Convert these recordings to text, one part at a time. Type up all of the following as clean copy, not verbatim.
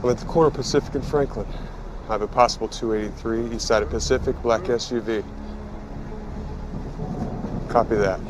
I'm at the corner of Pacific and Franklin. I have a possible 283, east side of Pacific, black SUV. Copy that.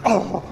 Oh.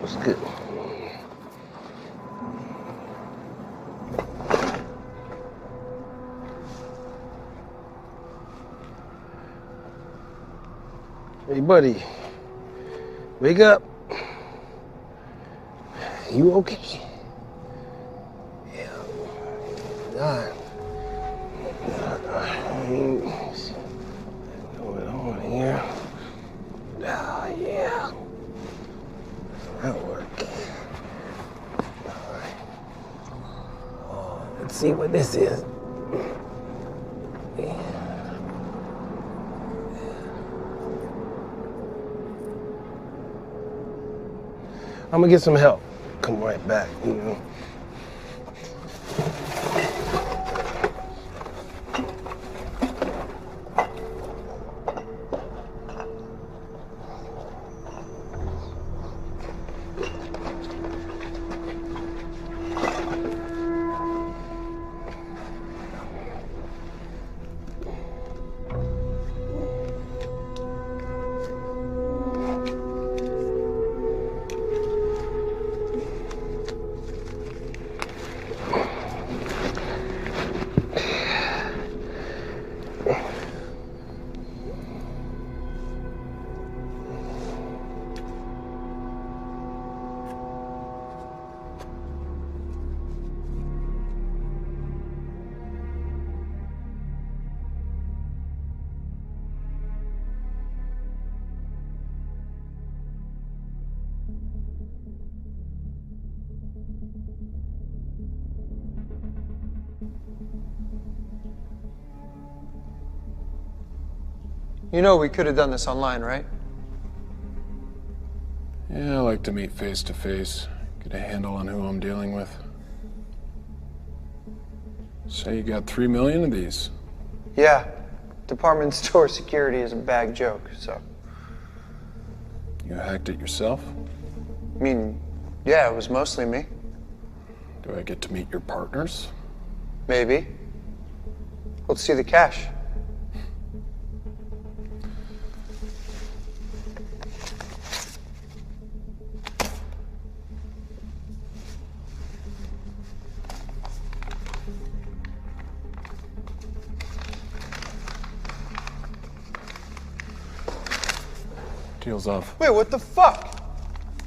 What's good? Hey, buddy. Wake up. You okay? Yeah. God. What's going on here? Oh, yeah. That'll work. All right. Oh, let's see what this is. Yeah. I'm gonna get some help. Come right back, you know. You know we could have done this online, right? Yeah, I like to meet face to face, get a handle on who I'm dealing with. Say you got 3 million of these. Yeah. Department store security is a bad joke, so. You hacked it yourself? I mean, yeah, it was mostly me. Do I get to meet your partners? Maybe. Let's see the cash. Deal's off. Wait, what the fuck?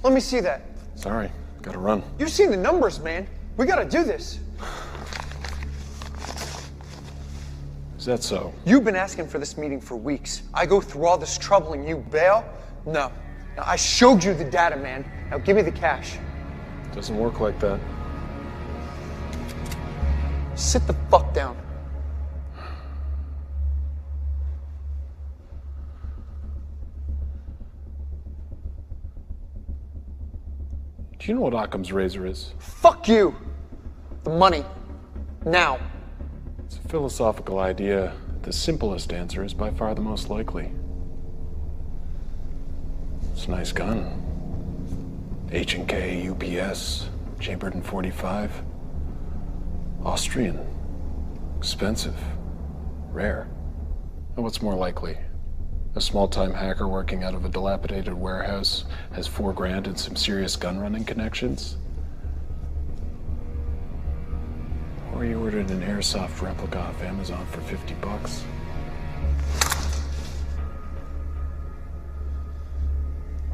Let me see that. Sorry, gotta run. You've seen the numbers, man. We gotta do this. Is that so? You've been asking for this meeting for weeks. I go through all this trouble and you bail? No. Now, I showed you the data, man. Now give me the cash. Doesn't work like that. Sit the fuck down. Do you know what Occam's razor is? Fuck you. The money. Now. It's a philosophical idea. The simplest answer is by far the most likely. It's a nice gun. H&K, UPS, chambered in .45. Austrian. Expensive. Rare. And what's more likely? A small-time hacker working out of a dilapidated warehouse has $4 grand and some serious gun-running connections? Or you ordered an airsoft replica off Amazon for $50.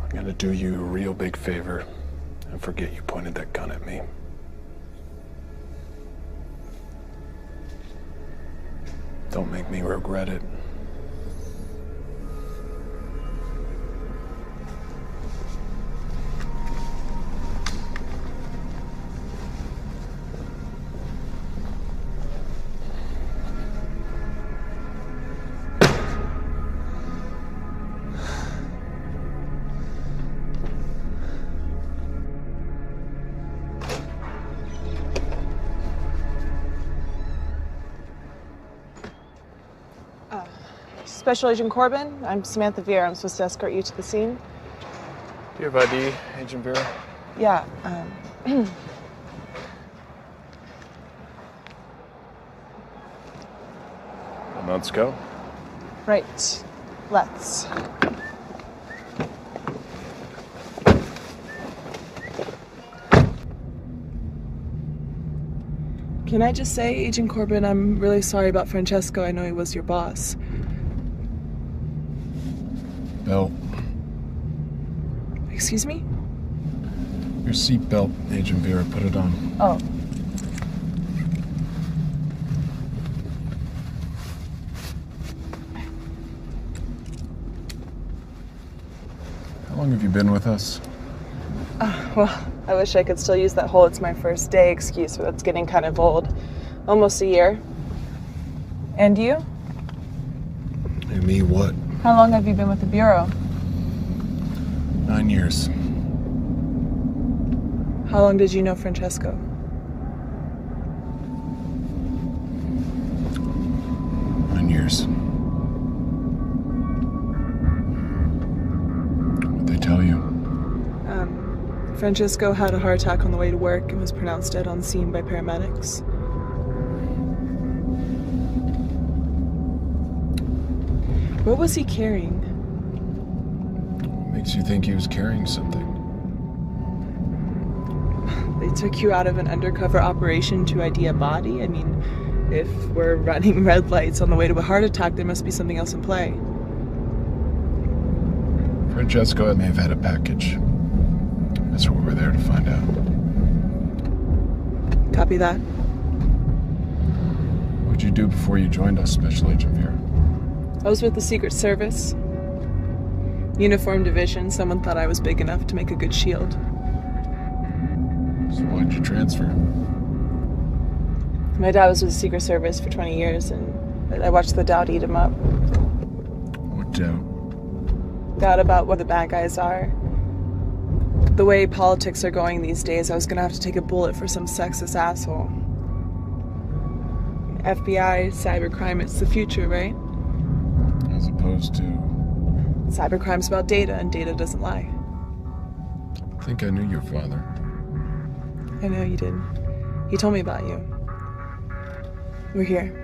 I'm gonna do you a real big favor and forget you pointed that gun at me. Don't make me regret it. Special Agent Corbin, I'm Samantha Vera. I'm supposed to escort you to the scene. Do you have ID, Agent Vera? Yeah, Then let's go. right. Let's. Can I just say, Agent Corbin, I'm really sorry about Francesco. I know he was your boss. Belt. Excuse me? Your seatbelt, Agent Vera. Put it on. Oh. How long have you been with us? Well, I wish I could still use that whole "it's my first day" excuse, but that's getting kind of old. Almost a year. And you? And me what? How long have you been with the Bureau? 9 years. How long did you know Francesco? Nine years. What'd they tell you? Francesco had a heart attack on the way to work and was pronounced dead on scene by paramedics. What was he carrying? Makes you think he was carrying something. They took you out of an undercover operation to ID a body? I mean, if we're running red lights on the way to a heart attack, there must be something else in play. Francesco may have had a package. That's what we're there to find out. Copy that. What'd you do before you joined us, Special Agent Vera? I was with the Secret Service. Uniform Division. Someone thought I was big enough to make a good shield. So why'd you transfer? My dad was with the Secret Service for 20 years, and I watched the doubt eat him up. What doubt? Doubt about what the bad guys are. The way politics are going these days, I was gonna have to take a bullet for some sexist asshole. FBI, cybercrime, it's the future, right? As opposed to... Cybercrime's about data, and data doesn't lie. I think I knew your father. I know you did. He told me about you. We're here.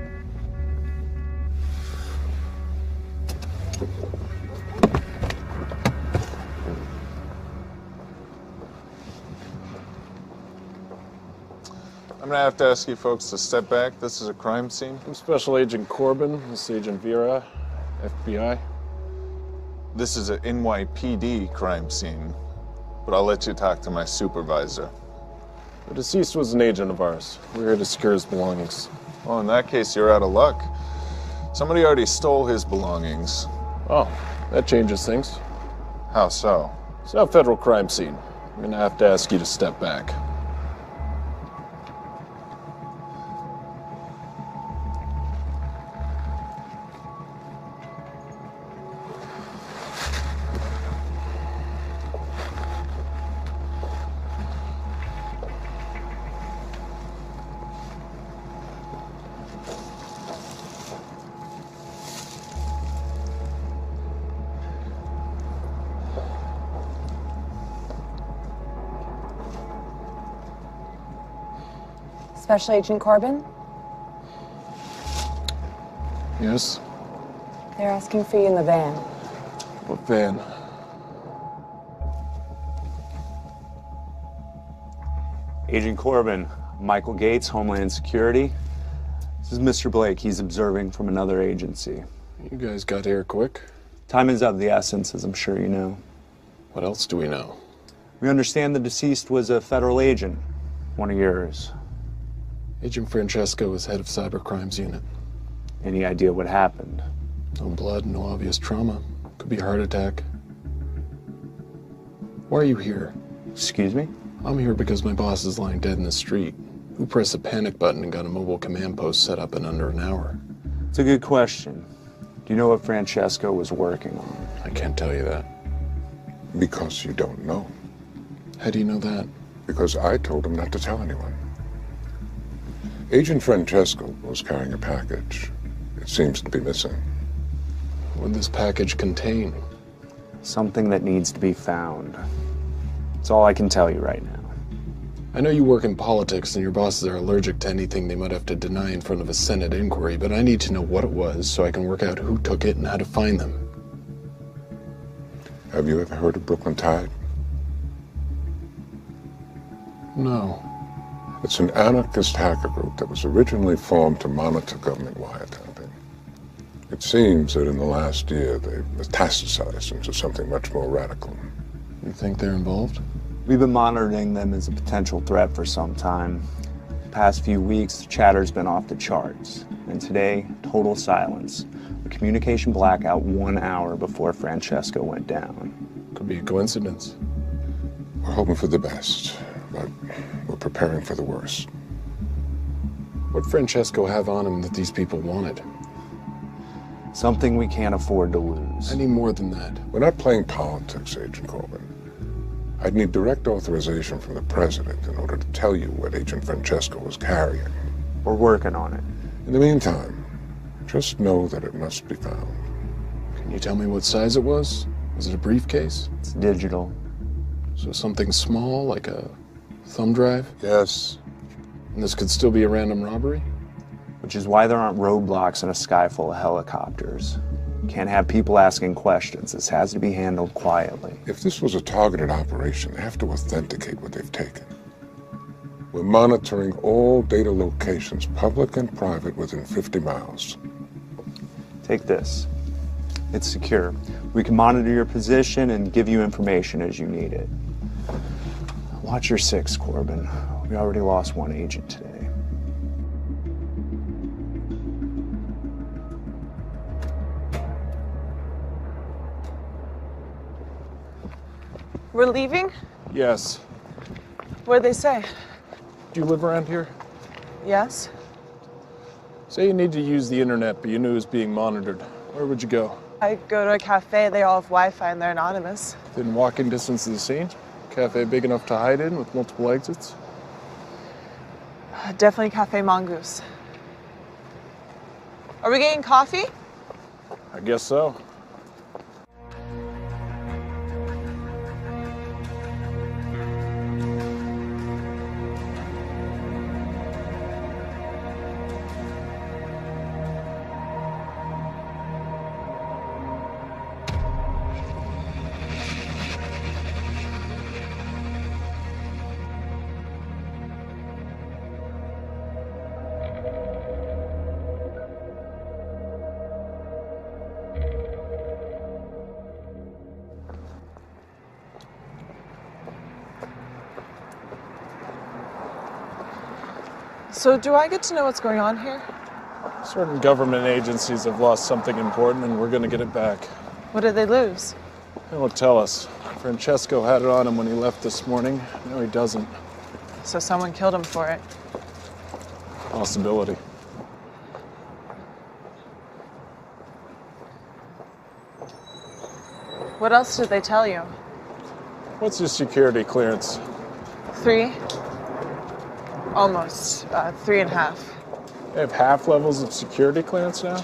I'm gonna have to ask you folks to step back. This is a crime scene. I'm Special Agent Corbin. This is Agent Vera, FBI. This is an NYPD crime scene, but I'll let you talk to my supervisor. The deceased was an agent of ours. We're here to secure his belongings. Well, in that case, you're out of luck. Somebody already stole his belongings. Oh, that changes things. How so? It's now a federal crime scene. I'm gonna have to ask you to step back. Special Agent Corbin? Yes? They're asking for you in the van. What van? Agent Corbin, Michael Gates, Homeland Security. This is Mr. Blake. He's observing from another agency. You guys got here quick. Time is of the essence, as I'm sure you know. What else do we know? We understand the deceased was a federal agent, one of yours. Agent Francesco was head of cybercrimes unit. Any idea what happened? No blood, no obvious trauma. Could be a heart attack. Why are you here? Excuse me? I'm here because my boss is lying dead in the street. Who pressed a panic button and got a mobile command post set up in under an hour? It's a good question. Do you know what Francesco was working on? I can't tell you that. Because you don't know. How do you know that? Because I told him not to tell anyone. Agent Francesco was carrying a package. It seems to be missing. What would this package contain? Something that needs to be found. That's all I can tell you right now. I know you work in politics and your bosses are allergic to anything they might have to deny in front of a Senate inquiry, but I need to know what it was so I can work out who took it and how to find them. Have you ever heard of Brooklyn Tide? No. It's an anarchist hacker group that was originally formed to monitor government wiretapping. It seems that in the last year they've metastasized into something much more radical. You think they're involved? We've been monitoring them as a potential threat for some time. The past few weeks, the chatter's been off the charts. And today, total silence. A communication blackout 1 hour before Francesco went down. Could be a coincidence. We're hoping for the best, but we're preparing for the worst. What'd Francesco have on him that these people wanted? Something we can't afford to lose. I need more than that. We're not playing politics, Agent Corbin. I'd need direct authorization from the president in order to tell you what Agent Francesco was carrying. We're working on it. In the meantime, just know that it must be found. Can you tell me what size it was? Was it a briefcase? It's digital. So something small, like a thumb drive? Yes. And this could still be a random robbery? Which is why there aren't roadblocks in a sky full of helicopters. Can't have people asking questions. This has to be handled quietly. If this was a targeted operation, they have to authenticate what they've taken. We're monitoring all data locations, public and private, within 50 miles. Take this. It's secure. We can monitor your position and give you information as you need it. Watch your six, Corbin. We already lost one agent today. We're leaving? Yes. What'd they say? Do you live around here? Yes? Say you need to use the internet, but you knew it was being monitored. Where would you go? I go to a cafe, they all have Wi-Fi and they're anonymous. Within walking distance of the scene? Cafe big enough to hide in with multiple exits? Definitely Cafe Mongoose. Are we getting coffee? I guess so. So do I get to know what's going on here? Certain government agencies have lost something important and we're gonna get it back. What did they lose? They won't tell us. Francesco had it on him when he left this morning. No, he doesn't. So someone killed him for it. Possibility. What else did they tell you? What's your security clearance? 3? Almost. 3.5. They have half levels of security clearance now?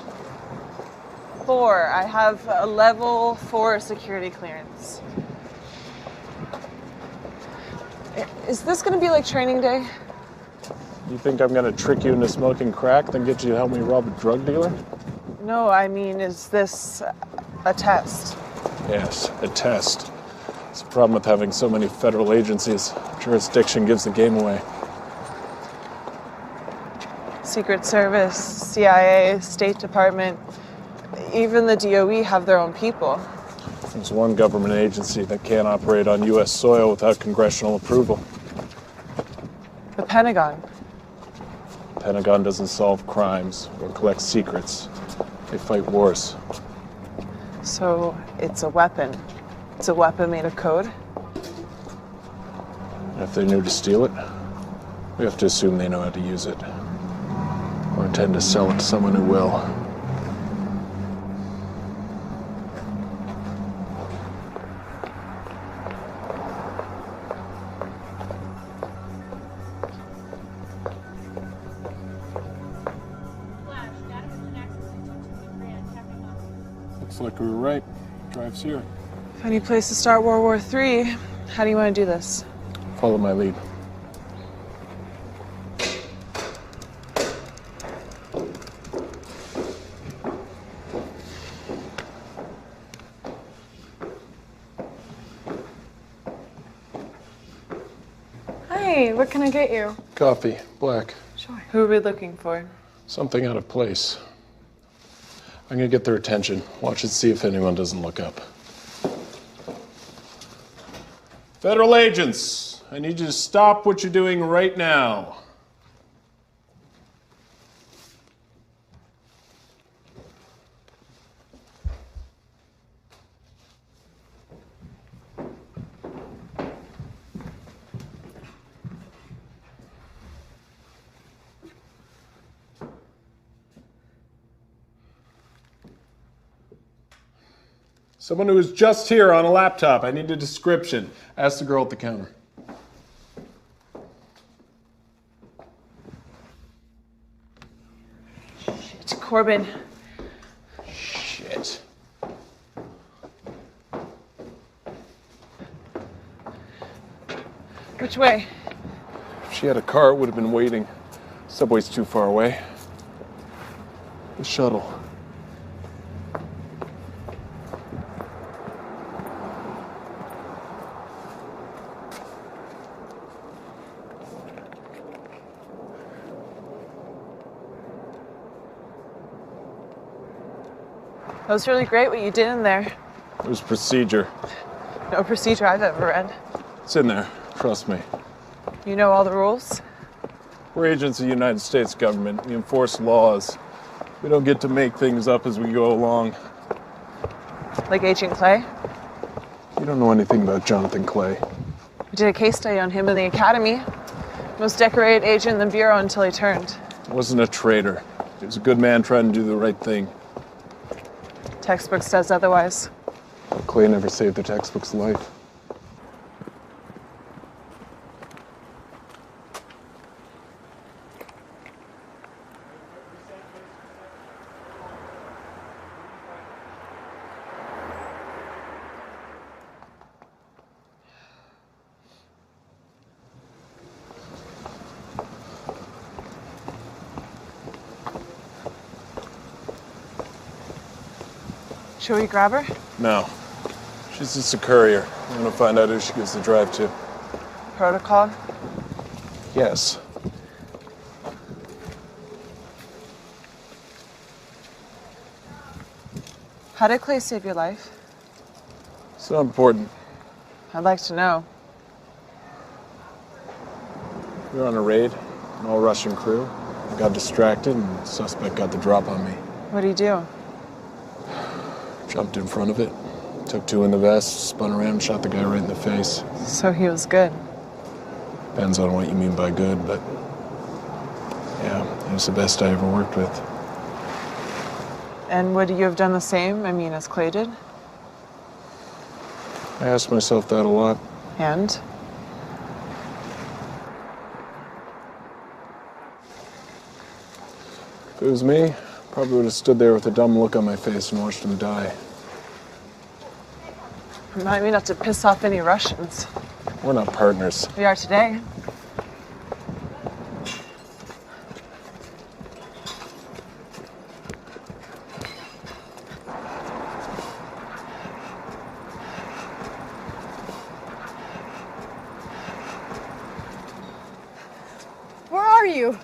4. I have a level 4 security clearance. Is this gonna be like training day? You think I'm gonna trick you into smoking crack, then get you to help me rob a drug dealer? No, I mean, is this a test? Yes, a test. It's the problem with having so many federal agencies. Jurisdiction gives the game away. Secret Service, CIA, State Department, even the DOE have their own people. There's one government agency that can't operate on U.S. soil without congressional approval. The Pentagon. The Pentagon doesn't solve crimes or collect secrets. They fight wars. So it's a weapon. It's a weapon made of code? And if they knew to steal it, we have to assume they know how to use it. Or intend to sell it to someone who will. Looks like we were right. Drive's here. Funny place to start World War III. How do you want to do this? Follow my lead. Hey, what can I get you? Coffee, black. Sure. Who are we looking for? Something out of place. I'm gonna get their attention. Watch and see if anyone doesn't look up. Federal agents, I need you to stop what you're doing right now. Someone who was just here on a laptop. I need a description. Ask the girl at the counter. It's Corbin. Shit. Which way? If she had a car, it would have been waiting. Subway's too far away. The shuttle. That was really great what you did in there. It was procedure. No procedure I've ever read. It's in there. Trust me. You know all the rules? We're agents of the United States government. We enforce laws. We don't get to make things up as we go along. Like Agent Clay? You don't know anything about Jonathan Clay. We did a case study on him in the academy. Most decorated agent in the Bureau until he turned. Wasn't a traitor. He was a good man trying to do the right thing. Textbook says otherwise. Clay never saved the textbook's life. Should we grab her? No. She's just a courier. I'm gonna find out who she gives the drive to. Protocol? Yes. How did Clay save your life? It's not important. I'd like to know. We were on a raid, an all-Russian crew. I got distracted and the suspect got the drop on me. What do you do? Jumped in front of it, took two in the vest, spun around and shot the guy right in the face. So he was good. Depends on what you mean by good, but yeah, he was the best I ever worked with. And would you have done the same, as Clay did? I asked myself that a lot. And? If it was me, probably would have stood there with a dumb look on my face and watched him die. Remind me not to piss off any Russians. We're not partners. We are today. Where are you?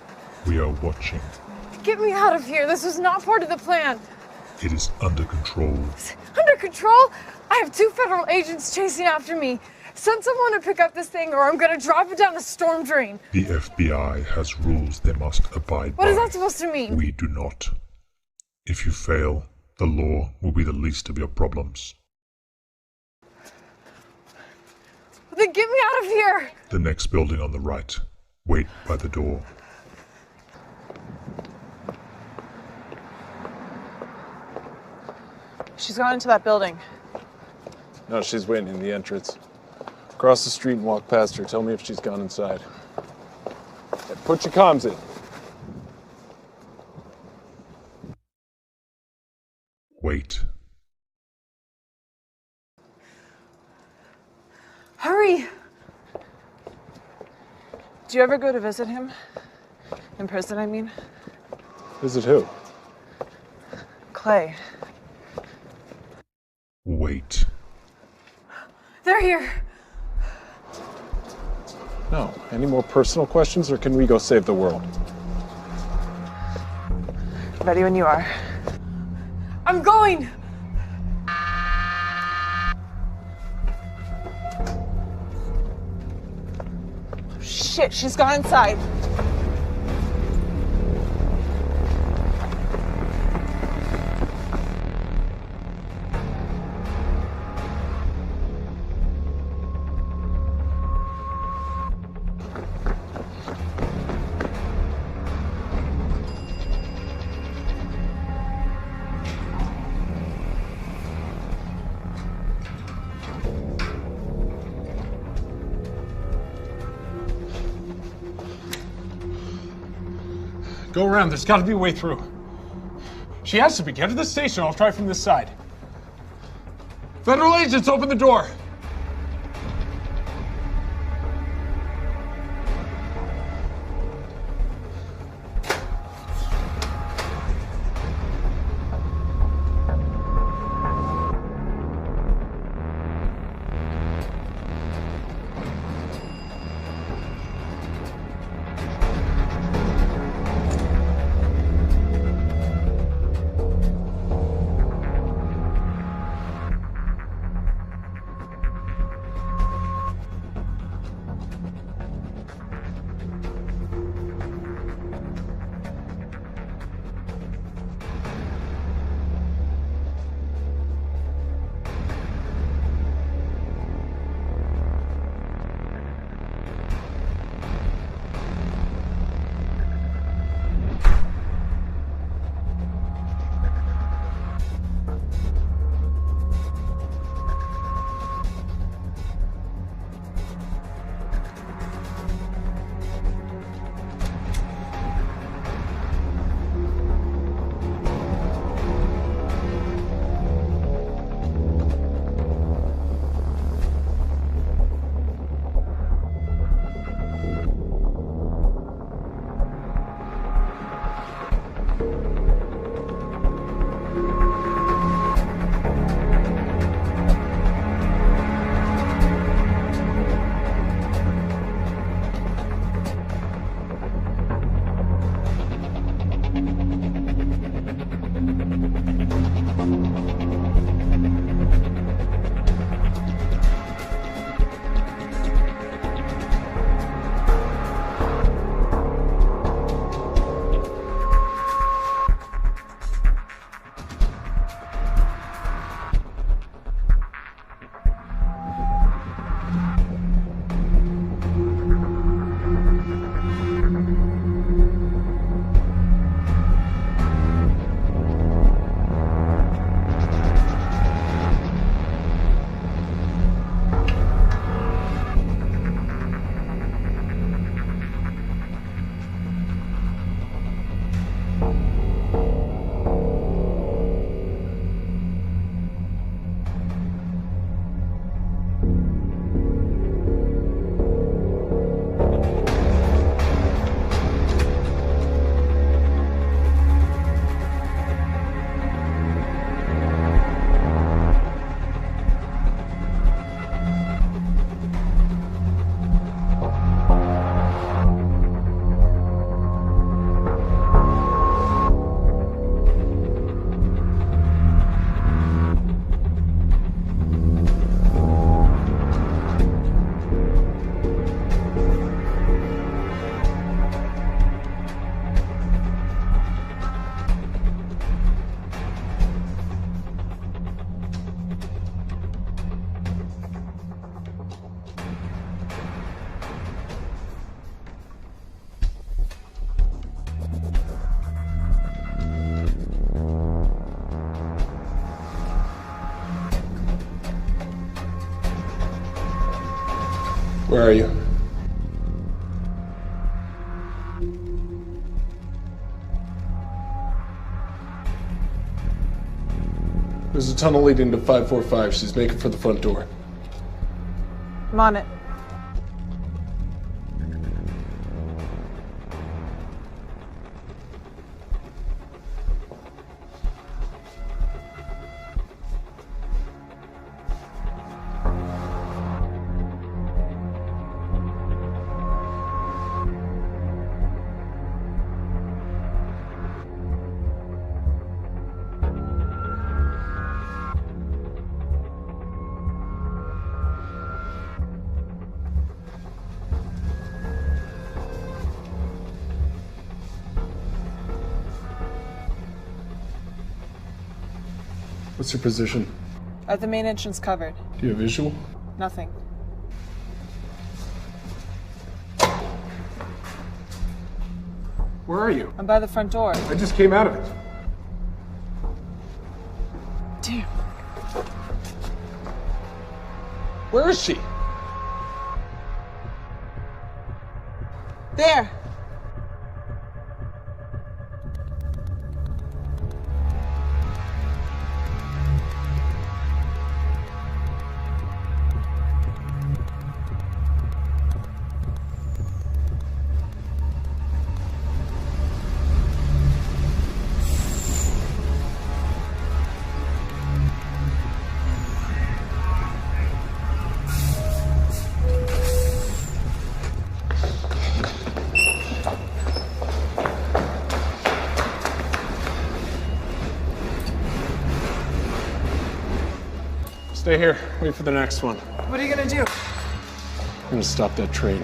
We are watching. Get me out of here. This was not part of the plan. It is under control. Under control? I have 2 federal agents chasing after me. Send someone to pick up this thing or I'm gonna drop it down a storm drain. The FBI has rules they must abide by. What is that supposed to mean? We do not. If you fail, the law will be the least of your problems. Then get me out of here! The next building on the right. Wait by the door. She's gone into that building. No, she's waiting in the entrance. Cross the street and walk past her. Tell me if she's gone inside. Hey, put your comms in. Wait. Hurry! Do you ever go to visit him? In prison, I mean? Visit who? Clay. Wait. They're here. No. Any more personal questions, or can we go save the world? Ready when you are. I'm going! Shit, she's gone inside. Go around. There's got to be a way through. She has to be. Get to the station. I'll try from this side. Federal agents, open the door. Where are you? There's a tunnel leading to 545. She's making for the front door. I'm on it. What's your position? Are the main entrance covered? Do you have visual? Nothing. Where are you? I'm by the front door. I just came out of it. Damn. Where is she? There. Stay here. Wait for the next one. What are you gonna do? I'm gonna stop that train.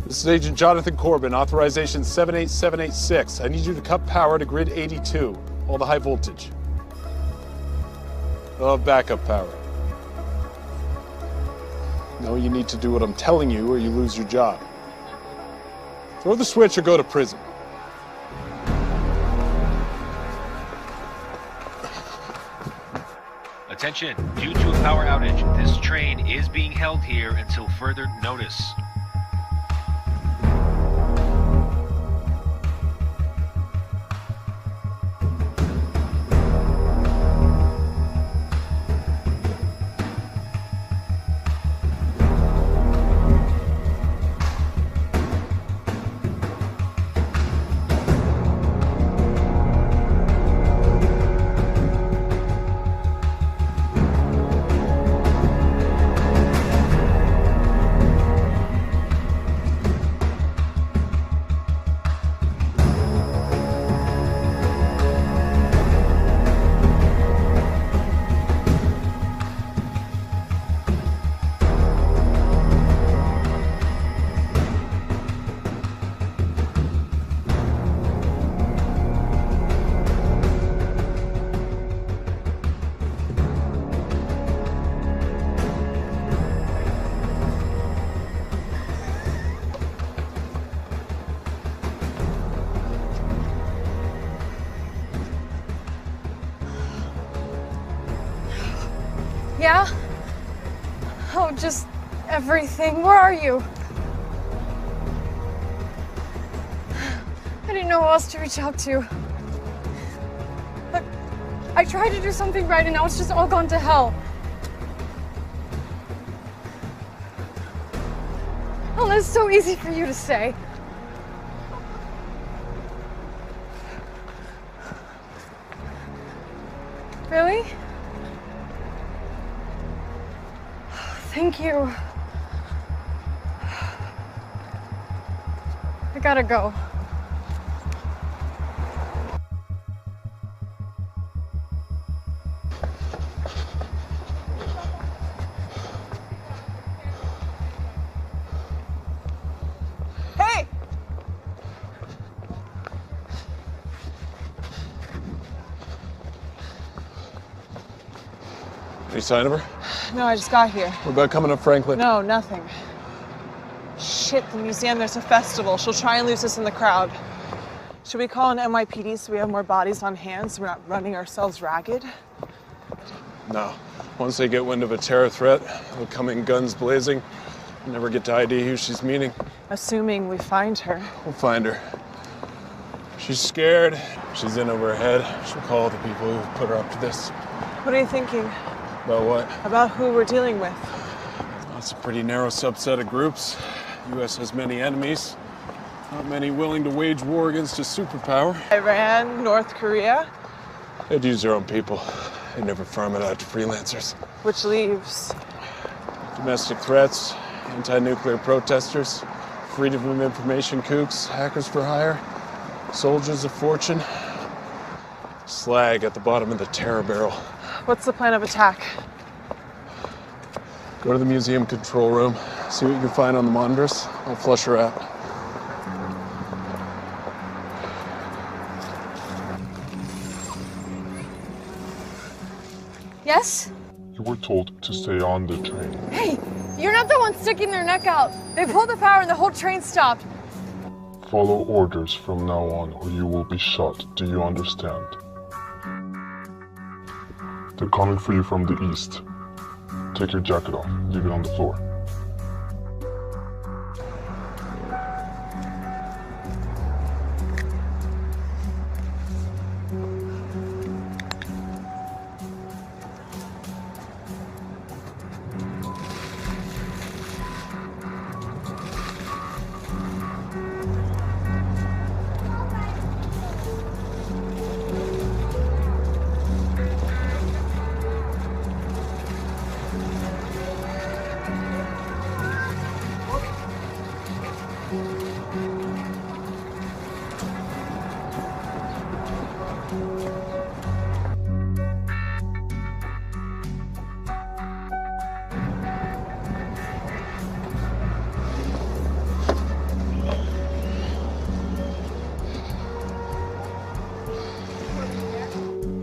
This is Agent Jonathan Corbin, authorization 78786. I need you to cut power to grid 82, all the high voltage. I'll have backup power. No, you need to do what I'm telling you or you lose your job. Throw the switch or go to prison. Attention, due to a power outage, this train is being held here until further notice. Yeah? Oh, just everything. Where are you? I didn't know who else to reach out to. But I tried to do something right and now it's just all gone to hell. Oh, that's so easy for you to say. Really? Thank you. I gotta go. Hey! Any sign of her? No, I just got here. What about coming up Franklin? No, nothing. Shit, the museum, there's a festival. She'll try and lose us in the crowd. Should we call an NYPD so we have more bodies on hand so we're not running ourselves ragged? No. Once they get wind of a terror threat, they'll come in guns blazing. Never get to ID who she's meeting. Assuming we find her. We'll find her. She's scared. She's in over her head. She'll call the people who put her up to this. What are you thinking? About what? About who we're dealing with. That's a pretty narrow subset of groups. The U.S. has many enemies. Not many willing to wage war against a superpower. Iran, North Korea. They'd use their own people. They never farm it out to freelancers. Which leaves domestic threats, anti-nuclear protesters, freedom of information kooks, hackers for hire, soldiers of fortune. Slag at the bottom of the terror barrel. What's the plan of attack? Go to the museum control room, see what you can find on the monitors. I'll flush her out. Yes? You were told to stay on the train. Hey, you're not the one sticking their neck out. They pulled the power and the whole train stopped. Follow orders from now on or you will be shot. Do you understand? They're coming for you from the east. Take your jacket off. Leave it on the floor.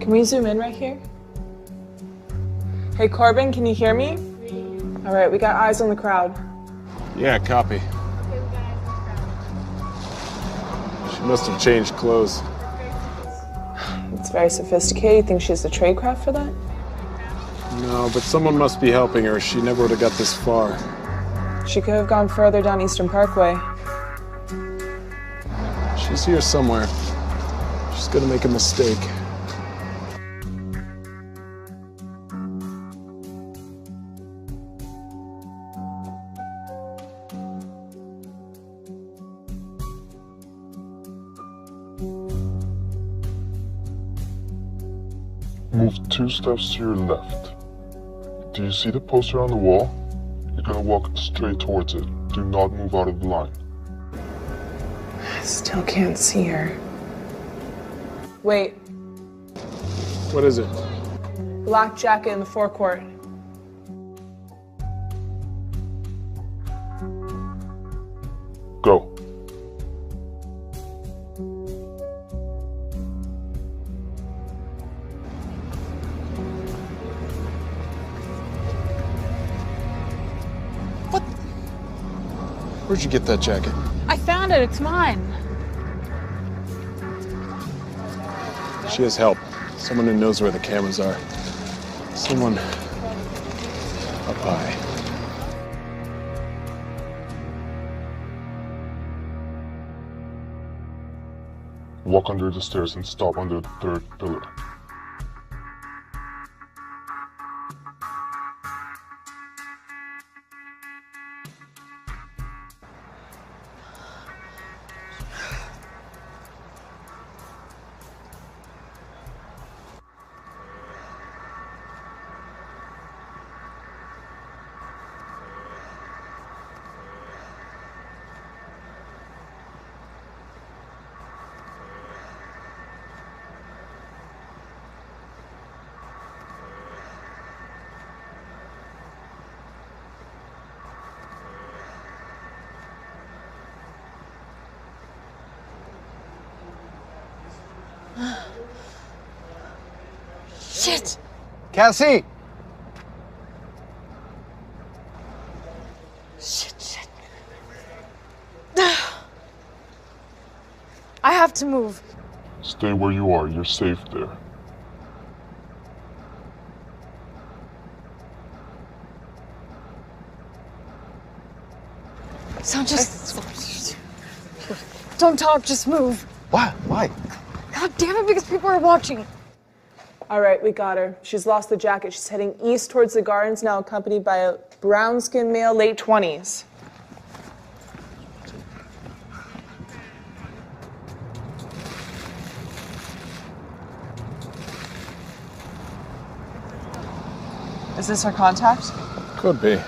Can we zoom in right here? Hey, Corbin, can you hear me? All right, we got eyes on the crowd. Yeah, copy. She must have changed clothes. It's very sophisticated. You think she's the tradecraft for that? No, but someone must be helping her. She never would have got this far. She could have gone further down Eastern Parkway. She's here somewhere. She's gonna make a mistake. Move 2 steps to your left. Do you see the poster on the wall? You're gonna walk straight towards it. Do not move out of the line. I still can't see her. Wait, What is it? black jacket in the forecourt. Go. Where'd you get that jacket? I found it. It's mine. She has help. Someone who knows where the cameras are. Someone up high. Walk under the stairs and stop under the third pillar. Shit! Cassie! Shit. I have to move. Stay where you are. You're safe there. So just... Don't talk, just move. What? Why? God damn it, because people are watching. All right, we got her. She's lost the jacket. She's heading east towards the gardens, now accompanied by a brown-skinned male, late 20s. Is this our contact? Could be.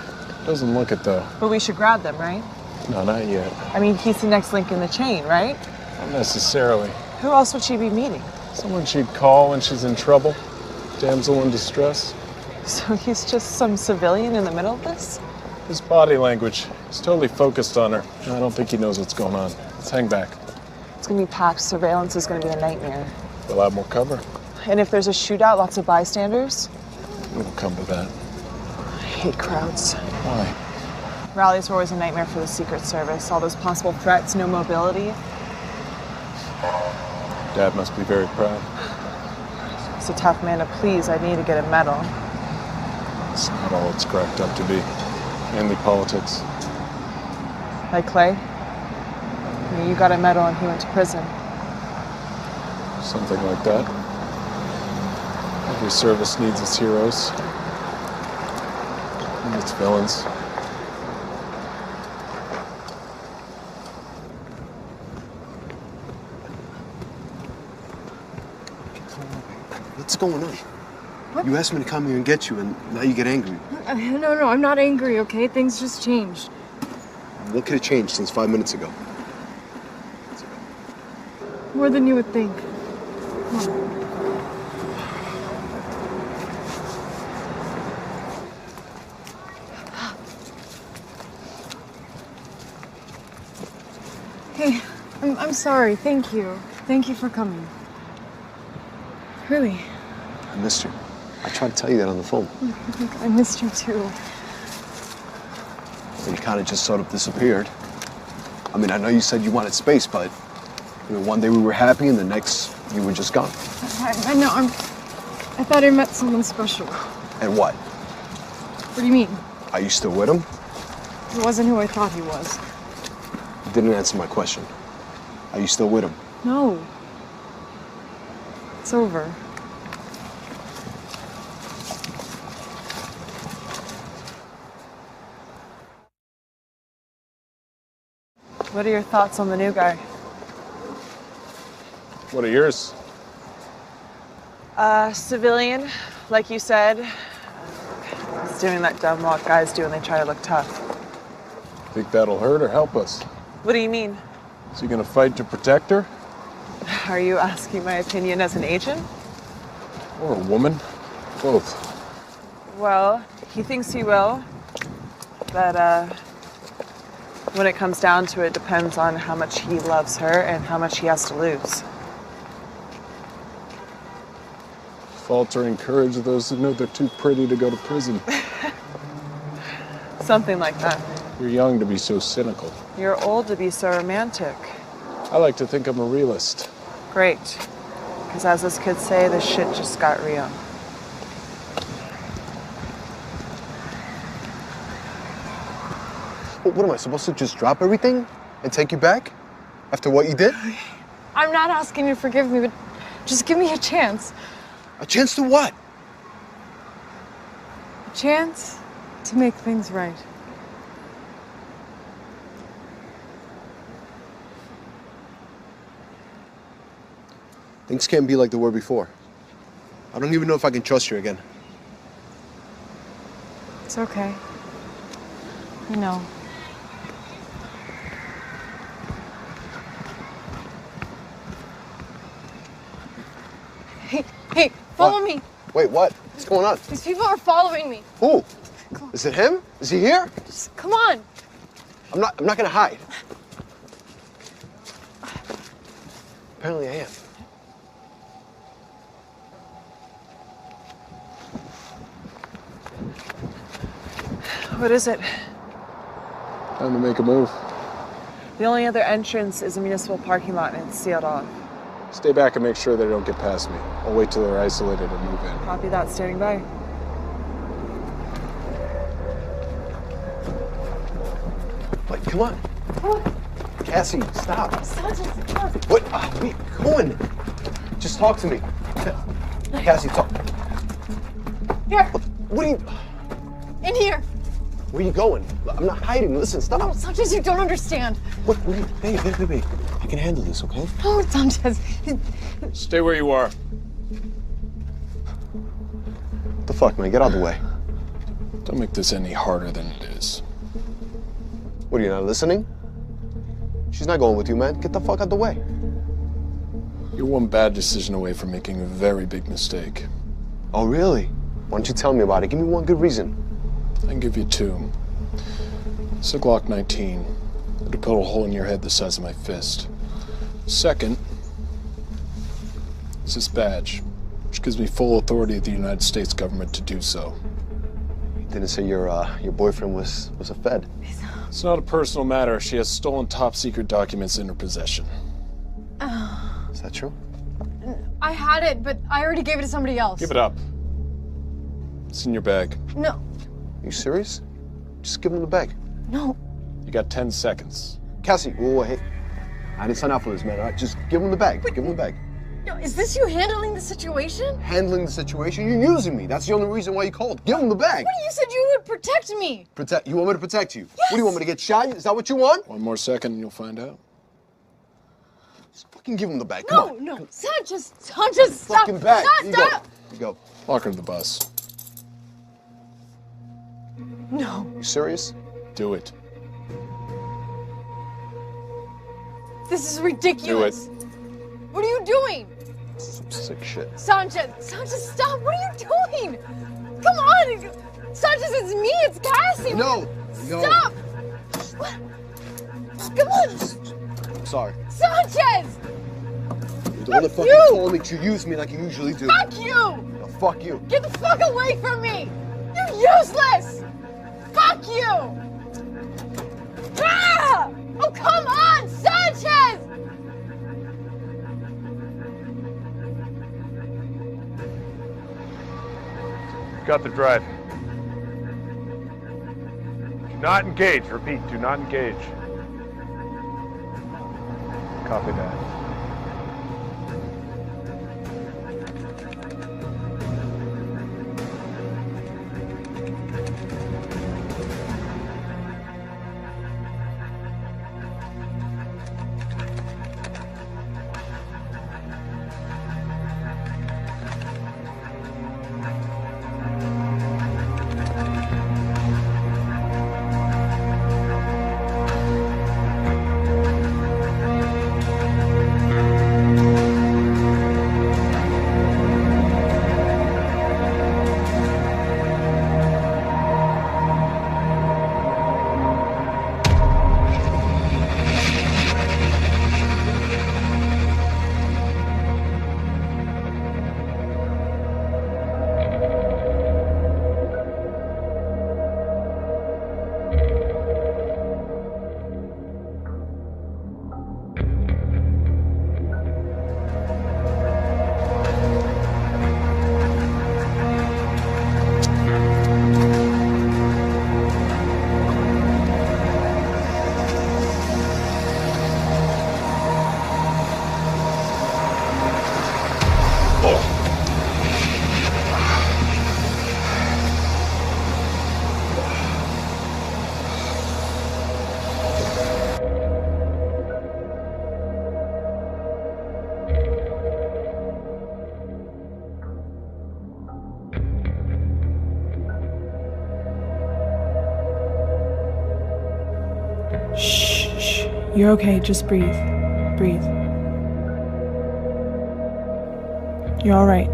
Doesn't look it, though. But we should grab them, right? No, not yet. I mean, he's the next link in the chain, right? Not necessarily. Who else would she be meeting? Someone she'd call when she's in trouble. Damsel in distress. So he's just some civilian in the middle of this? His body language. He's totally focused on her. I don't think he knows what's going on. Let's hang back. It's gonna be packed. Surveillance is gonna be a nightmare. We'll have more cover. And if there's a shootout, lots of bystanders? It'll come to that. I hate crowds. Why? Rallies are always a nightmare for the Secret Service. All those possible threats, no mobility. Dad must be very proud. He's a tough man to please. I need to get a medal. It's not all it's cracked up to be. Mainly politics. Like Clay? I mean, you got a medal and he went to prison. Something like that. Every service needs its heroes. And its villains. What's going on? What? You asked me to come here and get you, and now you get angry. No, I'm not angry, okay? Things just changed. What could have changed since 5 minutes ago? More than you would think. Come on. Hey, I'm sorry. Thank you. Thank you for coming. Really. I missed you. I tried to tell you that on the phone. I missed you too. You kind of just sort of disappeared. I mean, I know you said you wanted space, but you know, one day we were happy and the next you were just gone. I know, I thought I met someone special. And what? What do you mean? Are you still with him? He wasn't who I thought he was. You didn't answer my question. Are you still with him? No. It's over. What are your thoughts on the new guy? What are yours? Civilian, like you said. He's doing that dumb walk guys do when they try to look tough. Think that'll hurt or help us? What do you mean? Is he gonna fight to protect her? Are you asking my opinion as an agent? Or a woman? Both. Well, he thinks he will. But, when it comes down to it, depends on how much he loves her and how much he has to lose. Faltering courage of those who know they're too pretty to go to prison. Something like that. You're young to be so cynical. You're old to be so romantic. I like to think I'm a realist. Great. Because as those kids say, the shit just got real. What am I supposed to just drop everything and take you back? After what you did? I'm not asking you to forgive me, but just give me a chance. A chance to what? A chance to make things right. Things can't be like they were before. I don't even know if I can trust you again. It's okay. I know. Hey, follow me. Wait, what? What's going on? These people are following me. Who? Is it him? Is he here? Just come on. I'm not gonna hide. Apparently I am. What is it? Time to make a move. The only other entrance is a municipal parking lot and it's sealed off. Stay back and make sure they don't get past me. I'll wait till they're isolated and move in. Copy that, standing by. Wait, come on. Cassie, stop. Sanchez, What? Where you going? Just talk to me. Cassie, talk. Here. What are you... In here. Where are you going? I'm not hiding. Listen, stop. No, Sanchez, you don't understand. What are you... Babe. I can handle this, okay? No, Sanchez. Stay where you are. What the fuck, man? Get out of the way. Don't make this any harder than it is. What, are you not listening? She's not going with you, man. Get the fuck out the way. You're one bad decision away from making a very big mistake. Oh, really? Why don't you tell me about it? Give me one good reason. I can give you two. It's a Glock 19. It'll put a hole in your head the size of my fist. Second is this badge, which gives me full authority of the United States government to do so. You didn't say your boyfriend was a Fed. It's not a personal matter. She has stolen top secret documents in her possession. Is that true? I had it, but I already gave it to somebody else. Give it up. It's in your bag. No. You serious? Just give him the bag. No. You got 10 seconds. Cassie, whoa, hey. I didn't sign up for this, man. All right, just give him the bag. Give him the bag. No, is this you handling the situation? Handling the situation? You're using me. That's the only reason why you called. Give him the bag. What? You said you would protect me. Protect? You want me to protect you? Yes. What do you want me to get shot? Is that what you want? One more second and you'll find out. Just fucking give him the bag. Come on. No. Sanchez, stop. Fucking bag. Stop, Here you stop. go. Here you go. Lock her to the bus. No. You serious? Do it. This is ridiculous. Do it. What are you doing? Some sick shit. Sanchez, stop. What are you doing? Come on. Sanchez, it's me. It's Cassie. No. Stop. Come on. I'm sorry. Sanchez. You're the one that fucking you. told me to use me like you usually do. Fuck you. No, fuck you. Get the fuck away from me. You're useless. Fuck you. Ah! Oh, come on, Sanchez. Got the drive. Do not engage. Repeat, do not engage. Copy that. You're okay, just breathe. Breathe. You're all right.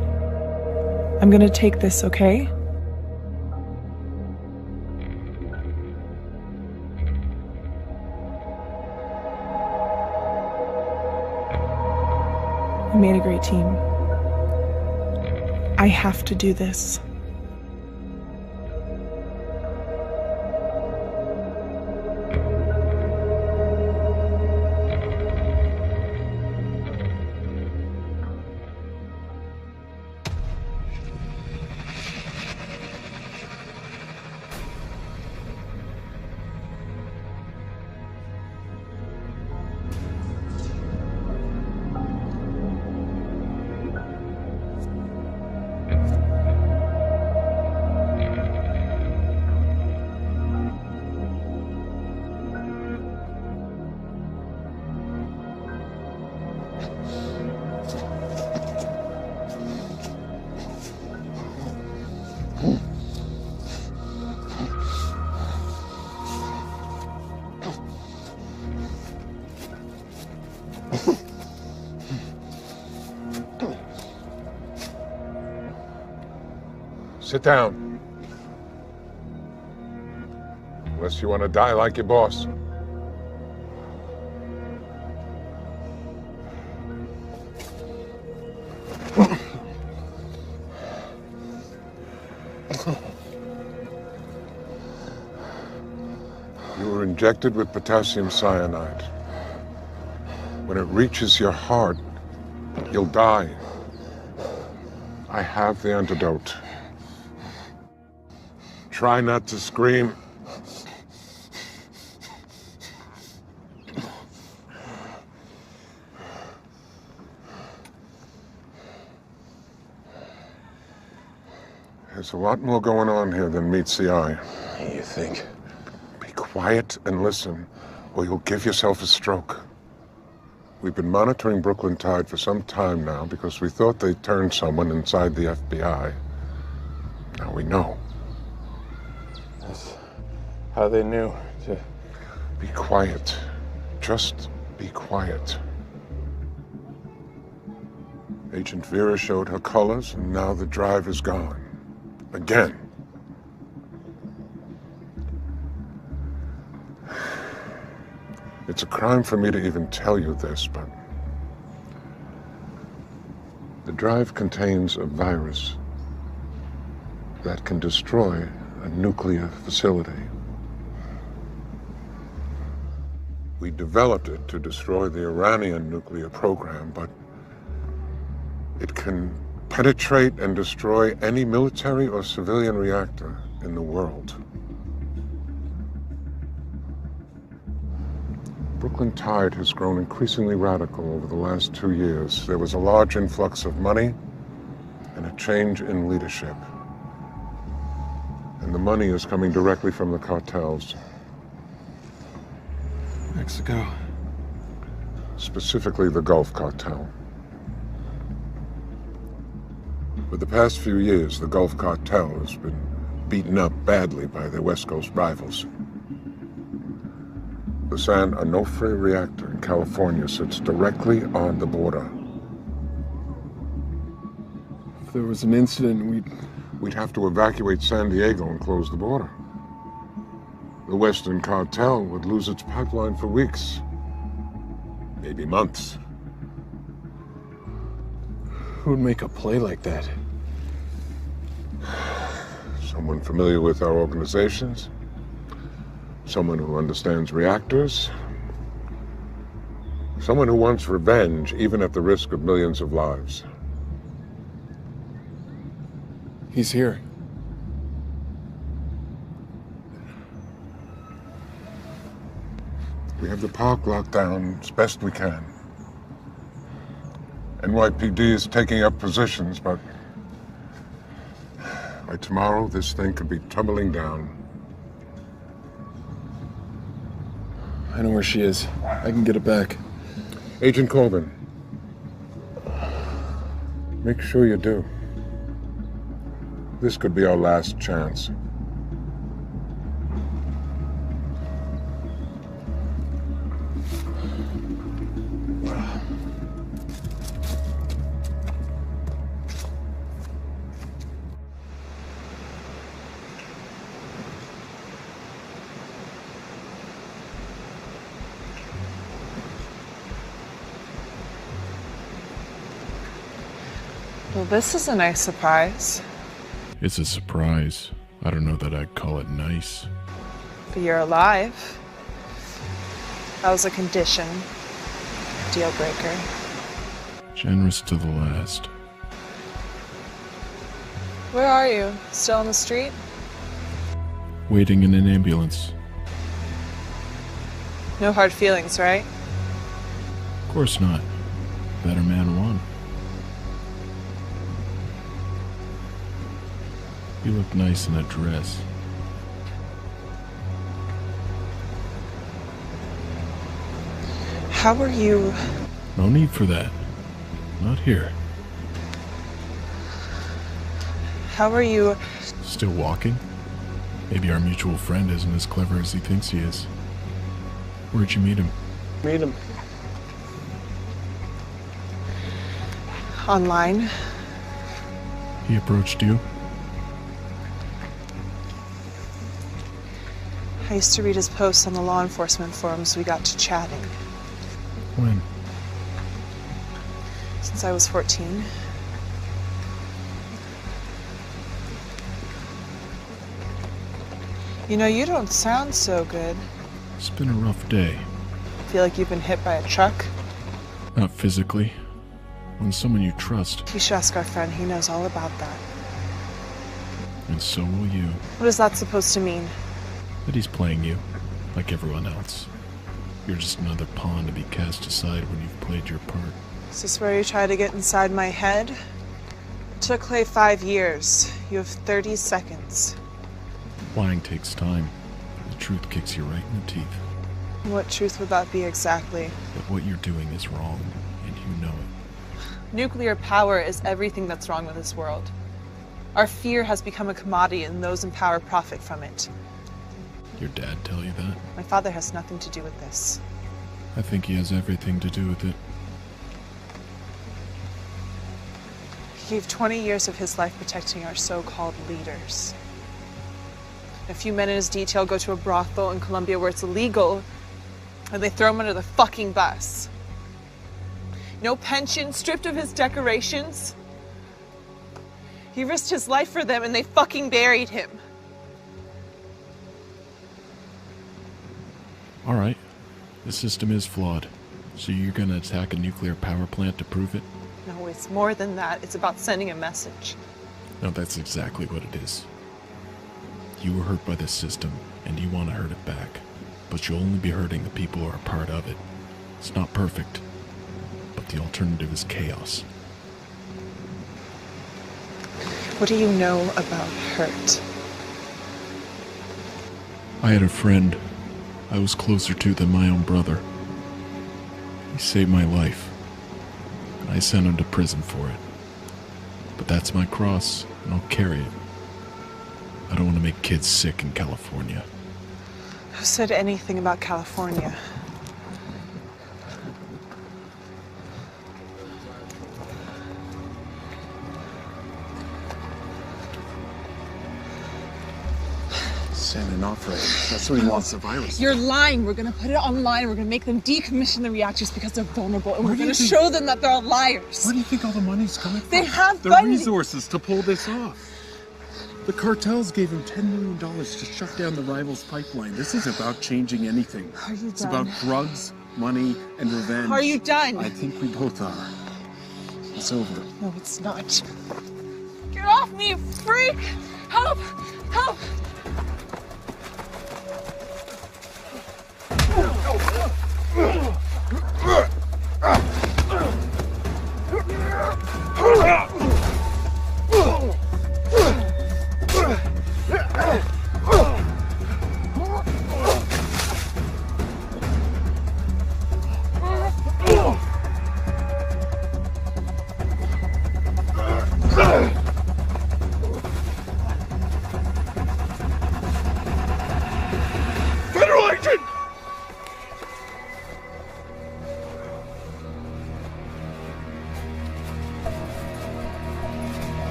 I'm gonna take this, okay? We made a great team. I have to do this. Sit down. Unless you want to die like your boss. You were injected with potassium cyanide. When it reaches your heart, you'll die. I have the antidote. Try not to scream. There's a lot more going on here than meets the eye. You think? Be quiet and listen, or you'll give yourself a stroke. We've been monitoring Brooklyn Tide for some time now because we thought they turned someone inside the FBI. Now we know. That's how they knew to... Be quiet. Just be quiet. Agent Vera showed her colors, and now the drive is gone. Again. It's a crime for me to even tell you this, but the drive contains a virus that can destroy a nuclear facility. We developed it to destroy the Iranian nuclear program, but it can penetrate and destroy any military or civilian reactor in the world. Brooklyn Tide has grown increasingly radical over the last 2 years. There was a large influx of money and a change in leadership. And the money is coming directly from the cartels. Mexico. Specifically the Gulf Cartel. For the past few years, the Gulf Cartel has been beaten up badly by their West Coast rivals. The San Onofre reactor in California sits directly on the border. If there was an incident, we'd have to evacuate San Diego and close the border. The Western Cartel would lose its pipeline for weeks, maybe months. Who would make a play like that? Someone familiar with our organizations. Someone who understands reactors. Someone who wants revenge, even at the risk of millions of lives. He's here. We have the park locked down as best we can. NYPD is taking up positions, but by tomorrow, this thing could be tumbling down. I know where she is. I can get it back. Agent Colvin, make sure you do. This could be our last chance. Well, this is a nice surprise. It's a surprise. I don't know that I'd call it nice. But you're alive. That was a condition. Deal breaker. Generous to the last. Where are you? Still on the street? Waiting in an ambulance. No hard feelings, right? Of course not. Better man won. You look nice in a dress. How are you? No need for that. Not here. How are you? Still walking? Maybe our mutual friend isn't as clever as he thinks he is. Where'd you meet him? Meet him. Online. He approached you? I used to read his posts on the law enforcement forums. We got to chatting. When? Since I was 14. You know, you don't sound so good. It's been a rough day. Feel like you've been hit by a truck? Not physically. When someone you trust. You should ask our friend. He knows all about that. And so will you. What is that supposed to mean? That he's playing you, like everyone else. You're just another pawn to be cast aside when you've played your part. Is this where you try to get inside my head? It took Clay 5 years. You have 30 seconds. Lying takes time. The truth kicks you right in the teeth. What truth would that be exactly? That what you're doing is wrong, and you know it. Nuclear power is everything that's wrong with this world. Our fear has become a commodity, and those in power profit from it. Your dad tell you that? My father has nothing to do with this. I think he has everything to do with it. He gave 20 years of his life protecting our so-called leaders. A few men in his detail go to a brothel in Colombia where it's illegal, and they throw him under the fucking bus. No pension, stripped of his decorations. He risked his life for them, and they fucking buried him. All right. The system is flawed. So you're gonna attack a nuclear power plant to prove it? No, it's more than that. It's about sending a message. No, that's exactly what it is. You were hurt by this system, and you want to hurt it back. But you'll only be hurting the people who are a part of it. It's not perfect, but the alternative is chaos. What do you know about hurt? I had a friend I was closer to than my own brother. He saved my life, and I sent him to prison for it. But that's my cross, and I'll carry it. I don't want to make kids sick in California. Who said anything about California? San Onofre. That's what he wants the virus. You're lying. We're gonna put it online. We're gonna make them decommission the reactors because they're vulnerable, and we're gonna show them that they're all liars. Where do you think all the money's coming from? They have the funding. resources to pull this off. The cartels gave him $10 million to shut down the rivals' pipeline. This is about changing anything. Are you It's done? about drugs, money, and revenge. Are you done? I think we both are. It's over. No, it's not. Get off me, you freak! Help! Help!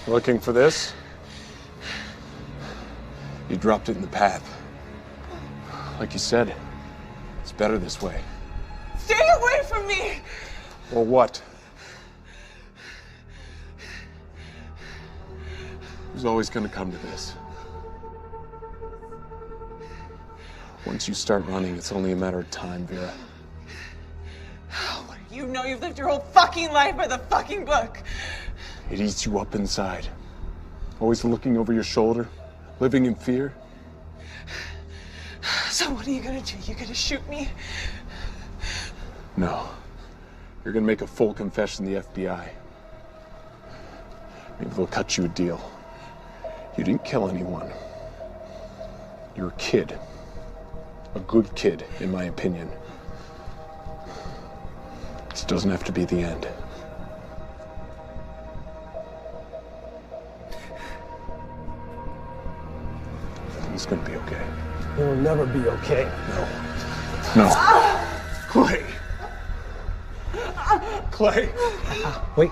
Looking for this? You dropped it in the path. Like you said, it's better this way. Stay away from me! Or what? It was always gonna come to this. Once you start running, it's only a matter of time, Vera. What do you know? You've lived your whole fucking life by the fucking book. It eats you up inside. Always looking over your shoulder, living in fear. So what are you gonna do? You gonna shoot me? No. You're gonna make a full confession to the FBI. Maybe they'll cut you a deal. You didn't kill anyone. You're a kid. A good kid, in my opinion. This doesn't have to be the end. Everything's gonna be okay. It'll never be okay. No. Clay! Clay! Wait.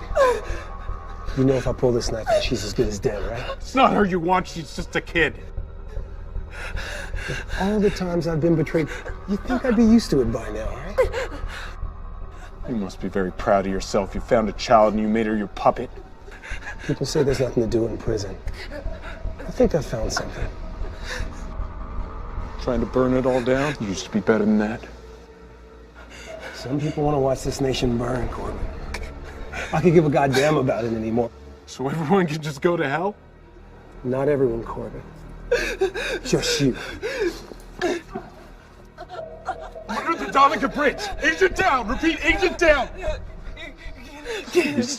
You know if I pull this knife out, she's as good as dead, right? It's not her you want, she's just a kid. All the times I've been betrayed, you'd think I'd be used to it by now, right? You must be very proud of yourself. You found a child and you made her your puppet. People say there's nothing to do in prison. I think I found something. Trying to burn it all down? You used to be better than that. Some people want to watch this nation burn, Corbin. I could give a goddamn about it anymore. So everyone can just go to hell? Not everyone, Corbin. Just you. Under the Donica Bridge! Agent down! Repeat, agent down! Please.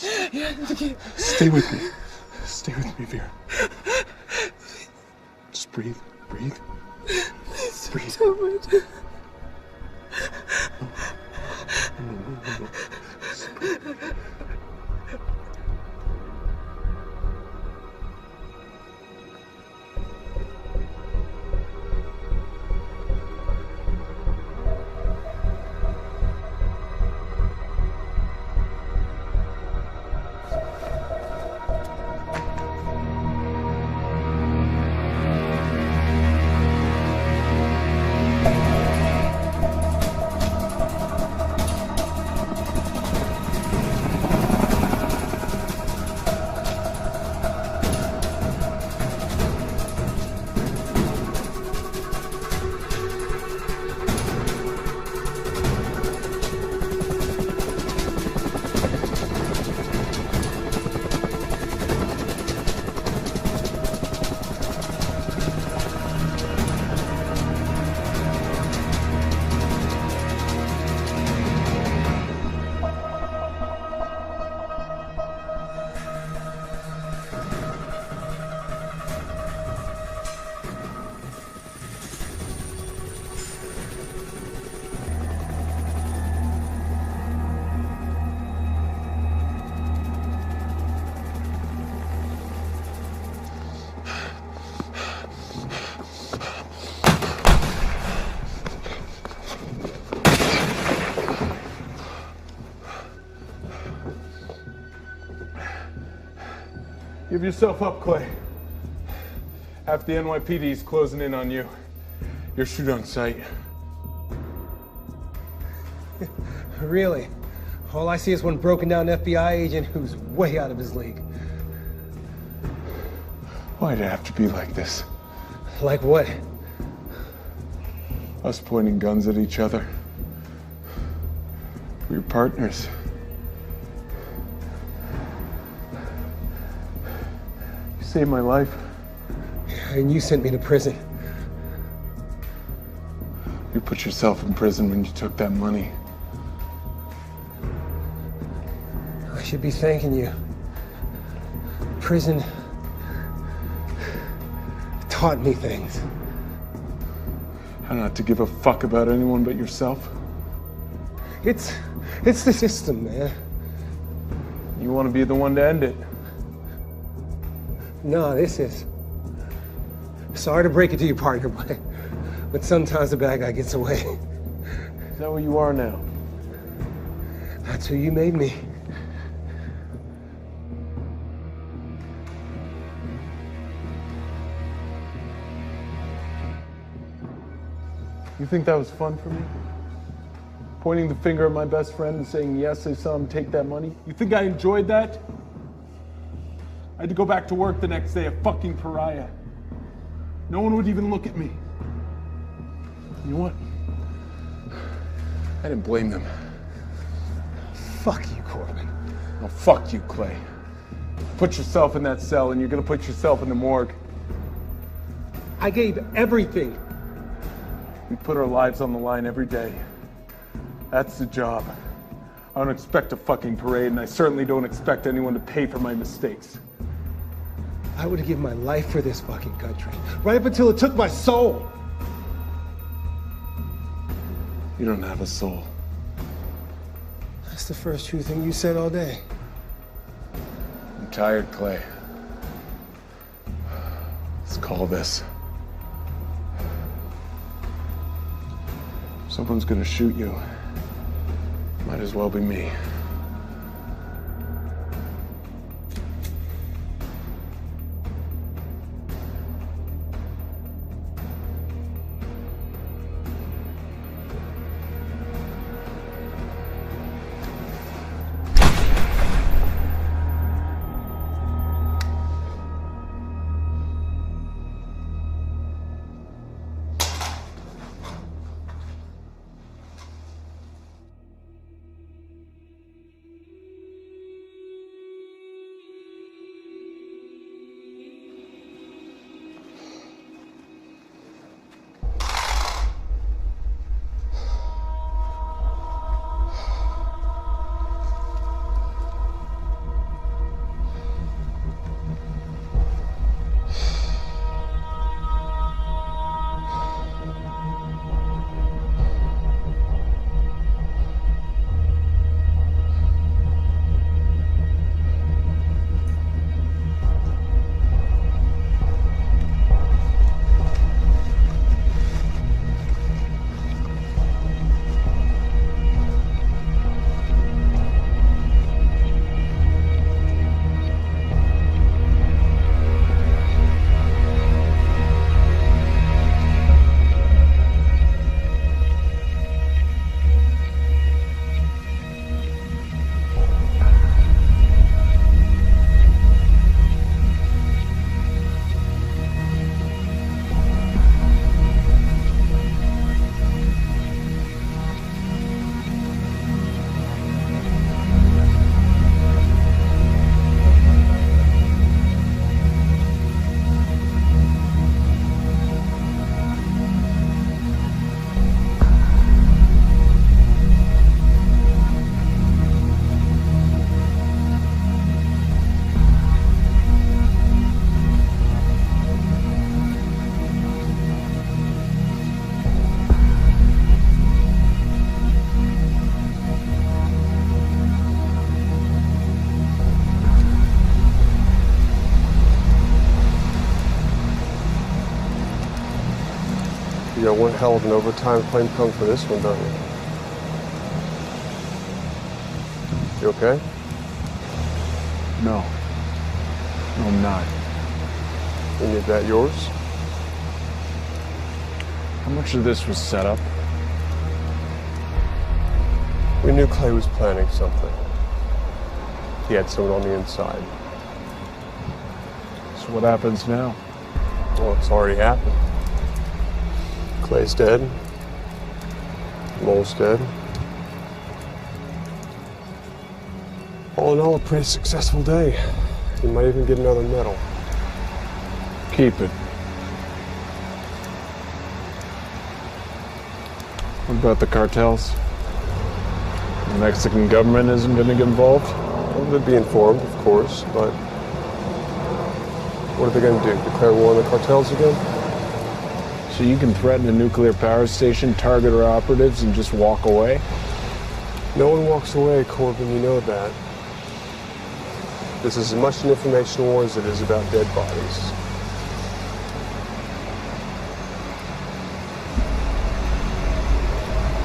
Stay with me. Stay with me, Vera. Just breathe. Breathe. Breathe. Give yourself up, Clay. Half the NYPD is closing in on you. You're shoot on sight. Really? All I see is one broken down FBI agent who's way out of his league. Why'd it have to be like this? Like what? Us pointing guns at each other. We're partners. You saved my life. And you sent me to prison. You put yourself in prison when you took that money. I should be thanking you. Prison taught me things. How not to give a fuck about anyone but yourself? It's the system, man. You want to be the one to end it. No, this is. Sorry to break it to you, partner, but sometimes the bad guy gets away. Is that what you are now? That's who you made me. You think that was fun for me? Pointing the finger at my best friend and saying, yes, I saw him take that money? You think I enjoyed that? I had to go back to work the next day, a fucking pariah. No one would even look at me. You know what? I didn't blame them. Fuck you, Corbin. Oh, fuck you, Clay. Put yourself in that cell and you're gonna put yourself in the morgue. I gave everything. We put our lives on the line every day. That's the job. I don't expect a fucking parade, and I certainly don't expect anyone to pay for my mistakes. I would have given my life for this fucking country, right up until it took my soul. You don't have a soul. That's the first true thing you said all day. I'm tired, Clay. Let's call this. Someone's gonna shoot you. Might as well be me. You got one hell of an overtime claim coming for this one, don't you? You okay? No. No, I'm not. And is that yours? How much of this was set up? We knew Clay was planning something. He had someone on the inside. So what happens now? Well, it's already happened. Clay's dead. Mole's dead. All in all, a pretty successful day. You might even get another medal. Keep it. What about the cartels? The Mexican government isn't going to get involved? Well, they'd be informed, of course, but what are they going to do? Declare war on the cartels again? So you can threaten a nuclear power station, target our operatives, and just walk away? No one walks away, Corbin, you know that. This is as much an information war as it is about dead bodies.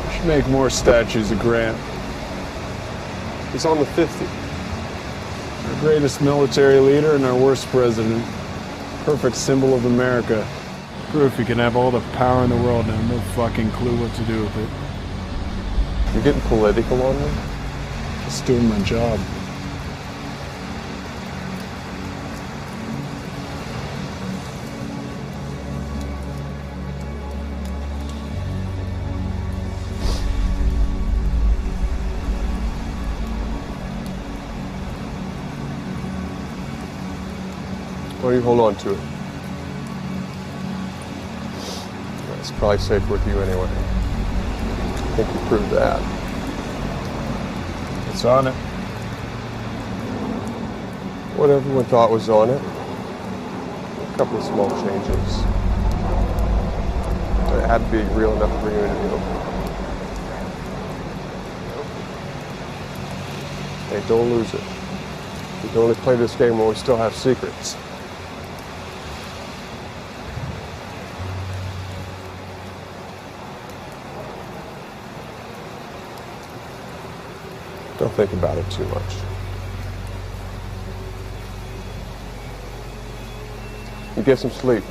We should make more statues of Grant. He's on the 50. Our greatest military leader and our worst president. Perfect symbol of America. Proof you can have all the power in the world and have no fucking clue what to do with it. You're getting political on me? Just doing my job. Why don't you hold on to it? It's probably safe with you anyway. I think you proved that. It's on it. What everyone thought was on it. A couple of small changes. But it had to be real enough to bring you into the open. Hey, don't lose it. We can only play this game when we still have secrets. Don't think about it too much. You get some sleep.